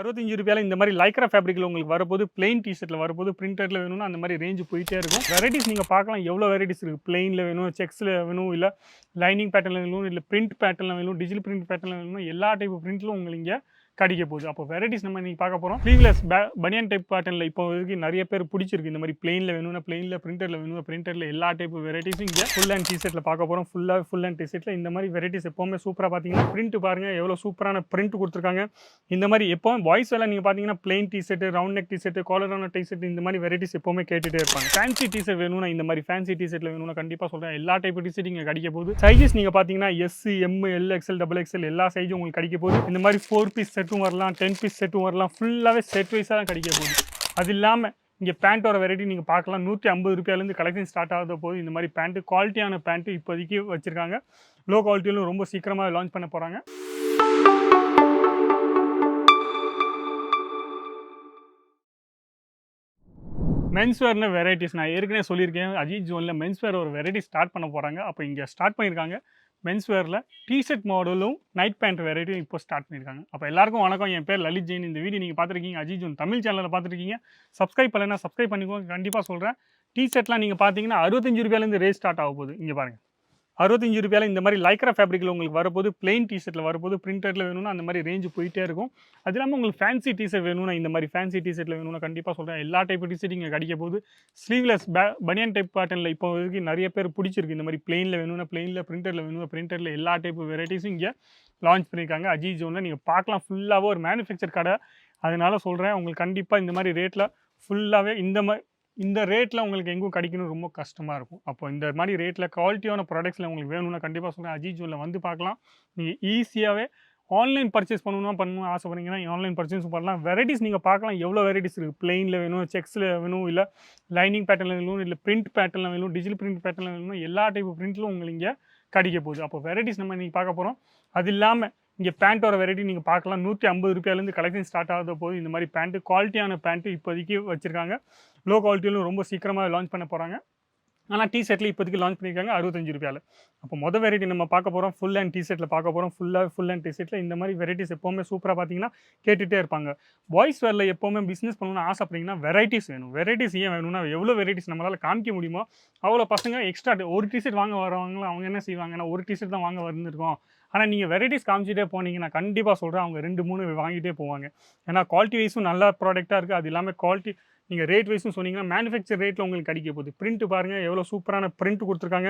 ரூ. 65 இந்த மாதிரி லைக்ரா ஃபேப்ரிக்ல உங்களுக்கு வரப்போது பிளெயின் டிஷர்ட்ல வரப்போது பிரிண்டட்ல வேணும்னா அந்த மாதிரி ரேஞ்ச் போயிட்டே இருக்கும். வெரைட்டிஸ் நீங்க பார்க்கலாம் எவ்வளோ வெரைட்டிஸ் இருக்கு. பிளெயின்ல வேணும், செக்ஸ்ல வேணும், இல்ல லைனிங் பேட்டர்ன்ல வேணும், இல்ல பிரிண்ட் பேட்டர்ன்ல வேணும், டிஜிட்டல் பிரிண்ட் பேட்டர்ன்ல வேணும், எல்லா டைப் பிரிண்ட்லும் உங்களுக்கு இங்க கிடைக்க போகுது. அப்போ வெரைட்டிஸ் நம்ம இன்னைக்கு பார்க்க போறோம். ஸ்லீவ்லெஸ் பனியன் டைப் பேட்டர்ன்ல இப்போ வரைக்கும் நிறைய பேர் பிடிச்சிருக்கு. இந்த மாதிரி பிளெயின்ல வேணும்னா பிளெயின்ல, பிரிண்டர்ல வேணும்னா பிரிண்டர்ல எல்லா டைப் வெரைட்டிஸும் இங்க ஃபுல் அண்ட் டிஷர்ட்ல பார்க்க போறோம். ஃபுல் அண்ட் டிஷர்ட்ல இந்த மாதிரி வெரைட்டிஸ் எப்பவுமே சூப்பரா பாத்தீங்கன்னா பிரிண்ட் பாருங்க எவ்வளவு சூப்பரான பிரிண்ட் கொடுத்துருக்காங்க. இந்த மாதிரி எப்பவும் பாய்ஸ் எல்லாம் நீங்க பாத்தீங்கன்னா plain t-shirt, round neck t-shirt, காலரான டிஷர்ட் இந்த மாதிரி வெரைட்டிஸ் எப்பவுமே கேட்டுட்டே இருப்பாங்க. ஃபேன்சி டிஷர்ட் வேணும்னா இந்த மாதிரி ஃபேன்சி டிஷர்ட்ல வேணும்னா கண்டிப்பா சொல்றேன் எல்லா டைப் டிஷர்ட் இங்க கிடைக்க போகுது. சைஸஸ் நீங்க பாத்தீங்கன்னா S, M, L, XL, double XL எல்லா சைஸும் உங்களுக்கு கிடைக்க போகுது. இந்த மாதிரி 4 பீஸ் செட்டும் வரலாம், 10 பீஸ் செட்டும் வரலாம், ஃபுல்லாவே செட் வைஸா தான் கிடைக்க போகுது. அது இல்லாம இங்கே பேண்ட்டோட வெரைட்டி நீங்கள் பார்க்கலாம். ₹150 கலெக்ஷன் ஸ்டார்ட் ஆகுத போது இந்த மாதிரி பேண்ட்டு குவாலிட்டியான பேண்ட்டு இப்போதைக்கு வச்சுருக்காங்க. லோ குவாலிட்டியிலும் ரொம்ப சீக்கிரமாக லான்ச் பண்ண போகிறாங்க. மென்ஸ்வேர்னு வெரைட்டிஸ் நான் ஏற்கனவே சொல்லியிருக்கேன். அஜித் ஜோனில் மென்ஸ்வேர் ஒரு வெரைட்டி ஸ்டார்ட் பண்ண போகிறாங்க. அப்போ இங்கே ஸ்டார்ட் பண்ணியிருக்காங்க. மென்ஸ்வேரில் டிஷர்ட் மாடலும் நைட் பேண்ட் வெரைட்டியும் இப்போ ஸ்டார்ட் பண்ணியிருக்காங்க. அப்போ எல்லாருக்கும் வணக்கம். என் பேர் லலித் ஜெயின். இந்த வீடியோ நீங்கள் பார்த்துருக்கீங்க அஜித் ஜோன் தமிழ் சேனலில் பார்த்துருக்கீங்க. சப்ஸ்கிரைப் பண்ணலைன்னா சப்ஸ்கிரைப் பண்ணிக்கோங்க. கண்டிப்பாக சொல்கிறேன். டிஷர்ட்லாம் நீங்கள் பார்த்தீங்கன்னா ₹65 ரேட் ஸ்டார்ட் ஆக போகுது. இங்கே பாருங்கள், ₹65 இந்த மாதிரி லைக்ரா ஃபேப்ரிக்கில் உங்களுக்கு வரப்போது பிளெயின் டிஷர்ட்டில் வரப்போது பிரிண்டட்ல வேணும்னா அந்த மாதிரி ரேஞ்சு போயிட்டே இருக்கும். அது இல்லாமல் உங்களுக்கு ஃபேன்சி டிஷர்ட் வேணும்னா இந்த மாதிரி ஃபேன்சி டிஷர்ட்டில் வேணும்னா கண்டிப்பாக சொல்கிறேன் எல்லா டைப் டிஷர்ட் இங்கே கிடைக்க போகுது. ஸ்லீவ்லெஸ் பனியன் டைப் பேட்டர்னில் இப்போ வரைக்கும் நிறைய பேர் பிடிச்சிருக்கு. இந்த மாதிரி பிளெயினில் வேணும்னா பிளெயினில், பிரிண்டரில் வேணும்னா பிரிண்டரில் எல்லா டைப் வெரைட்டிஸும் இங்கே லான்ச் பண்ணியிருக்காங்க. அஜித் ஜோனில் நீங்கள் பார்க்கலாம். ஃபுல்லாகவே ஒரு மேனுஃபேக்சர் கடை. அதனால சொல்கிறேன் உங்களுக்கு கண்டிப்பாக இந்த மாதிரி ரேட்டில் ஃபுல்லாகவே இந்த ரேட்டில் உங்களுக்கு எங்கும் கிடைக்கணும் ரொம்ப கஷ்டமாக இருக்கும். அப்போ இந்த மாதிரி ரேட்டில் குவாலிட்டியான ப்ராடக்ட்ஸில் உங்களுக்கு வேணும்னா கண்டிப்பாக சொல்கிறேன் அஜித் ஜோனில் வந்து பார்க்கலாம். நீங்கள் ஈஸியாகவே ஆன்லைன் பர்ச்சேஸ் பண்ணணும்னு ஆசைப்படுறீங்கன்னா ஆன்லைன் பர்ச்சேஸ் பண்ணலாம். வெரைட்டிஸ் நீங்கள் பார்க்கலாம் எவ்வளோ வெரைட்டிஸ் இருக்குது. பிளெயினில் வேணும், செக்ஸில் வேணும், இல்லை லைனிங் பேட்டர்னில் வேணும், இல்லை பிரிண்ட் பேட்டர்னில் வேணும், டிஜிட்டல் பிரிண்ட் பேட்டர்னில் வேணும், எல்லா டைப் பிரிண்ட்லும் உங்களுக்கு இங்கே கிடைக்க போகுது. அப்போ வெரைட்டிஸ் நம்ம இன்றைக்கி பார்க்க போகிறோம். அது இல்லாமல் இங்கே பேண்ட்டோட வெரைட்டி நீங்கள் பார்க்கலாம். ₹150 கலெக்ஷன் ஸ்டார்ட் ஆகுத போது இந்த மாதிரி பேண்ட்டு குவாலிட்டியான பேண்ட்டு இப்போதைக்கு வச்சுருக்காங்க. லோ குவாலிட்டியிலும் ரொம்ப சீக்கிரமாக லான்ச் பண்ண போகிறாங்க. ஆனால் டிஷர்ட்டில் இப்போதைக்கு லான்ச் பண்ணியிருக்காங்க ₹65. அப்போ மொதல் வெரைட்டி நம்ம பார்க்க போகிறோம். ஃபுல் அண்ட் டிஷர்ட்டில் பார்க்க போகிறோம். ஃபுல் அண்ட் டிஷர்ட்டில் இந்த மாதிரி வெரைட்டிஸ் எப்போவுமே சூப்பராக பார்த்தீங்கன்னா கேட்டுகிட்டே இருப்பாங்க. பாய்ஸ் வேரில் எப்போவுமே பிஸ்னஸ் பண்ணணும்னு ஆசைப்பட்டீங்கன்னா வெரைட்டிஸ் வேணும். வெரைட்டிஸ் ஏன் வேணும்னா எவ்வளோ வெரைட்டிஸ் நம்மளால் காமிக்க முடியுமோ அவ்வளோ பசங்க எக்ஸ்ட்ரா ஒரு டிஷர்ட் வாங்க வரவங்களும் அவங்க என்ன செய்வாங்கன்னா ஒரு டிஷர்ட் தான் வாங்க வந்துருக்கோம். ஆனால் நீங்கள் வெரைட்டிஸ் காமிச்சிட்டே போனீங்கன்னா கண்டிப்பாக சொல்கிறேன் அவங்க 2-3 வாங்கிட்டே போவாங்க. ஏன்னா குவாலிட்டி வைஸும் நல்ல ப்ராடக்டாக இருக்குது. அது இல்லாமல் குவாலிட்டி நீங்கள் ரேட் வைஸும் சொன்னீங்கன்னா மேனுஃபேக்சர் ரேட்டில் உங்களுக்கு கிடைக்க போகுது. பிரிண்ட் பாருங்கள் எவ்வளோ சூப்பரான பிரிண்ட் கொடுத்துருக்காங்க.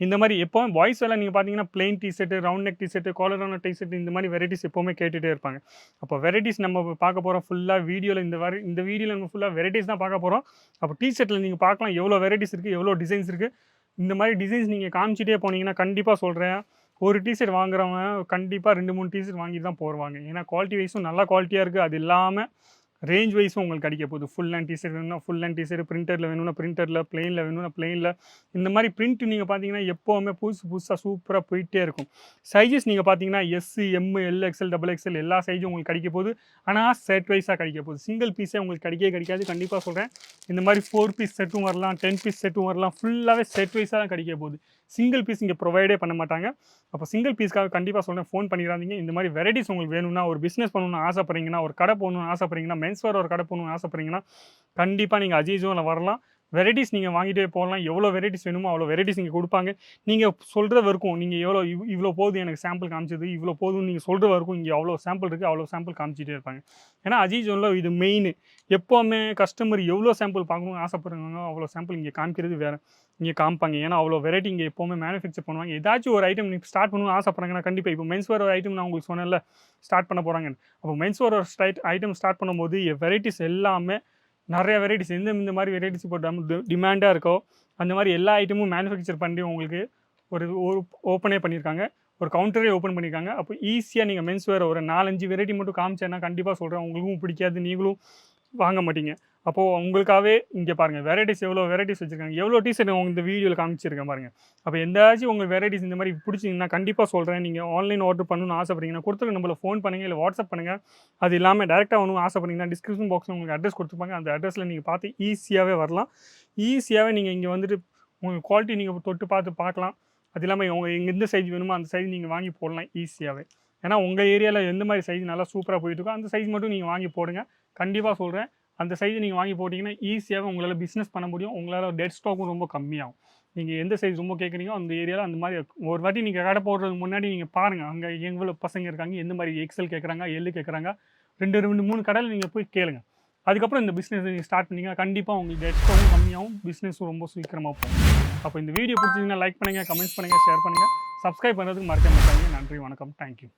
இந்த மாதிரி எப்போவும் பாய்ஸ் எல்லாம் நீங்கள் பார்த்தீங்கன்னா plain t-shirt, round neck t-shirt, காலரான டிஷர்ட் இந்த மாதிரி வெரைட்டிஸ் எப்போவுமே கேட்டுகிட்டே இருப்பாங்க. அப்போ வெரைட்டிஸ் நம்ம பார்க்க போகிறோம். ஃபுல்லாக வீடியோவில் இந்த வீடியோவில் நம்ம ஃபுல்லாக வெரைட்டிஸ் தான் பார்க்க போகிறோம். அப்போ டிஷர்ட்டில் நீங்கள் பார்க்கலாம் எவ்வளோ வெரைட்டிஸ் இருக்குது, எவ்வளோ டிசைன்ஸ் இருக்குது. இந்த மாதிரி டிசைன்ஸ் நீங்கள் காமிச்சிட்டே போனீங்கன்னா கண்டிப்பாக சொல்கிறேன் ஒரு டிஷர்ட் வாங்குறவங்க கண்டிப்பாக 2-3 டிஷர்ட் வாங்கி தான் போடுவாங்க. ஏன்னா குவாலிட்டி வைஸும் நல்லா குவாலிட்டியாக இருக்குது. அது இல்லாமல் ரேஞ்ச் வைஸும் உங்களுக்கு கிடைக்க போகுது. ஃபுல் அண்ட் டிஷர்ட் வேணும்னா ஃபுல் அண்ட் டிஷர்ட், பிரிண்டரில் வேணும்னா பிரிண்டரில், பிளெயினில் வேணும்னா பிளெயினில் இந்த மாதிரி பிரிண்ட் நீங்கள் பார்த்தீங்கன்னா எப்போவுமே புதுசாக சூப்பராக போயிட்டே இருக்கும். சைஸஸ் நீங்கள் பார்த்தீங்கன்னா S, M, L, XL, double XL எல்லா சைஸும் உங்களுக்கு கிடைக்க போகுது. ஆனால் செட் வைஸாக கிடைக்க போகுது. சிங்கிள் பீஸே உங்களுக்கு கிடைக்காது. கண்டிப்பாக சொல்கிறேன் இந்த மாதிரி 4 பீஸ் செட்டும் வரலாம், 10 பீஸ் செட்டும் வரலாம், ஃபுல்லாகவே செட் வைஸாக தான் கிடைக்க போகுது. சிங்கிள் பீஸ் இங்கே ப்ரொவைடே பண்ண மாட்டாங்க. அப்போ சிங்கிள் பீஸ்க்காக கண்டிப்பாக சொல்கிறேன் ஃபோன் பண்ணிடாதீங்க. இந்த மாதிரி வெரைட்டிஸ் உங்களுக்கு வேணும்னா ஒரு பிஸ்னஸ் பண்ணணும்னு ஆசைப்படுறீங்கன்னா, ஒரு கடை போகணும்னு ஆசைப்படுறீங்கன்னா, மென்ஸ்வேர் ஒரு கடை போகணும்னு ஆசைப்படுறீங்கன்னா கண்டிப்பாக நீங்கள் அஜித் ஜோனில் வரலாம். வெரைட்டிஸ் நீங்கள் வாங்கிட்டே போகலாம். எவ்வளோ வெரைட்டிஸ் வேணுமோ அவ்வளோ வெரைட்டிஸ் இங்கே கொடுப்பாங்க. நீங்கள் சொல்கிற வரைக்கும் நீங்கள் இவ்வளோ போதும் எனக்கு சாம்பிள் காமிச்சது, இவ்வளோ போதும் நீங்கள் சொல்கிற வரைக்கும் இங்கே அவ்வளோ சாம்பிள் இருக்குது, அவ்வளோ சாம்பிள் காமிச்சிட்டே இருப்பாங்க. ஏன்னா அஜித் ஜோனில் இது மெயின். எப்போவுமே கஸ்டமர் எவ்வளோ சாம்பிள் பார்க்கணும்னு ஆசைப்படுறாங்களோ அவ்வளோ சாம்பிள் இங்கே காமிக்கிறது வேறு இங்கே காமிப்பாங்க. ஏன்னா அவ்வளோ வெரைட்டி இங்கே எப்போவுமே மேனுஃபேக்சர் பண்ணுவாங்க. ஏதாச்சும் ஒரு ஐட்டம் நீங்கள் ஸ்டார்ட் பண்ணணும்னு ஆசைப்படுறாங்கன்னா கண்டிப்பாக இப்போ மென்ஸ்வேர் ஒரு ஐட்டம் நான் உங்களுக்கு சொன்னேன்ல ஸ்டார்ட் பண்ண போகிறாங்கன்னு. அப்போ மென்ஸ்வேர் ஒரு ஐட்டம் ஸ்டார்ட் பண்ணும்போது வெரைட்டிஸ் எல்லாமே நிறைய வெரைட்டிஸ் இந்த மாதிரி வெரைட்டிஸ் இப்போ டிமாண்டாக இருக்கோ அந்த மாதிரி எல்லா ஐட்டமும் மேனுஃபேக்சர் பண்ணி உங்களுக்கு ஒரு ஓப்பனே பண்ணியிருக்காங்க. ஒரு கவுண்டரே ஓப்பன் பண்ணியிருக்காங்க. அப்போ ஈஸியாக நீங்கள் மென்ஸ்வேர் ஒரு 4-5 வெரைட்டி மட்டும் காமிச்சேன்னா கண்டிப்பாக சொல்கிறேன் உங்களுக்கும் பிடிக்காது, நீங்களும் வாங்க மாட்டீங்க. அப்போது உங்களுக்காகவே இங்கே பாருங்கள் வெரைட்டிஸ் எவ்வளோ வெரைட்டிஸ் வச்சுருக்காங்க. எவ்வளோ டிஷர்ட் உங்களுக்கு இந்த வீடியோவில் காமிச்சிருக்கேன் பாருங்கள். அப்போ எந்தாச்சும் உங்கள் வெரைட்டிஸ் இந்த மாதிரி பிடிச்சிங்கன்னா கண்டிப்பாக சொல்கிறேன் நீங்கள் ஆன்லைன் ஆர்டர் பண்ணணும்னு ஆசைப்படுறீங்கன்னா கொடுத்துட்டு நம்மளை ஃபோன் பண்ணுங்கள், இல்லை வாட்ஸ்அப் பண்ணுங்கள். அது இல்லாமல் டேரெக்டாக ஒன்றும் ஆசைப்படுறீங்கன்னா டிஸ்கிரிப்ஷன் பாக்ஸில் உங்களுக்கு அட்ரஸ் கொடுத்துருப்பாங்க. அந்த அட்ரஸில் நீங்கள் பார்த்து ஈஸியாகவே வரலாம். ஈஸியாகவே நீங்கள் இங்கே வந்துட்டு உங்கள் குவாலிட்டி நீங்கள் தொட்டு பார்க்கலாம். அது இல்லாமல் உங்கள் எந்த சைஸ் வேணுமோ அந்த சைஸ் நீங்கள் வாங்கி போடலாம் ஈஸியாகவே. ஏன்னா உங்கள் ஏரியாவில் எந்த மாதிரி சைஸ் நல்லா சூப்பராக போயிட்டுருக்கோ அந்த சைஸ் மட்டும் நீங்கள் வாங்கி போடுங்க. கண்டிப்பாக சொல்கிறேன், அந்த சைஸ் நீங்கள் வாங்கி போட்டிங்கன்னா ஈஸியாக உங்களால் பிஸ்னஸ் பண்ண முடியும். உங்களால் டெட் ஸ்டாக்கும் ரொம்ப கம்மியாகும். நீங்கள் எந்த சைஸ் ரொம்ப கேட்குறீங்களோ அந்த ஏரியாவில் அந்த மாதிரி ஒரு வாட்டி நீங்கள் கடை போடுறதுக்கு முன்னாடி நீங்கள் பாருங்கள், அங்கே எவ்வளோ பசங்க இருக்காங்க, எந்த மாதிரி எக்ஸல் கேட்குறாங்க, எல் கேட்குறாங்க, 2 3 கடையில் நீங்கள் போய் கேளுங்க. அதுக்கப்புறம் இந்த பிஸ்னஸ் நீங்கள் ஸ்டார்ட் பண்ணிங்கன்னா கண்டிப்பாக உங்களுக்கு டெட் ஸ்டாக்கும் கம்மியாகும், பிஸ்னஸும் ரொம்ப சீக்கிரமாக போகும். அப்போ இந்த வீடியோ பிடிச்சிங்கன்னா லைக் பண்ணுங்கள், கமெண்ட்ஸ் பண்ணுங்கள், ஷேர் பண்ணுங்கள், சப்ஸ்கிரைப் பண்ணுறதுக்கு மறக்காம இருக்காங்க. நன்றி, வணக்கம், தேங்க்யூ.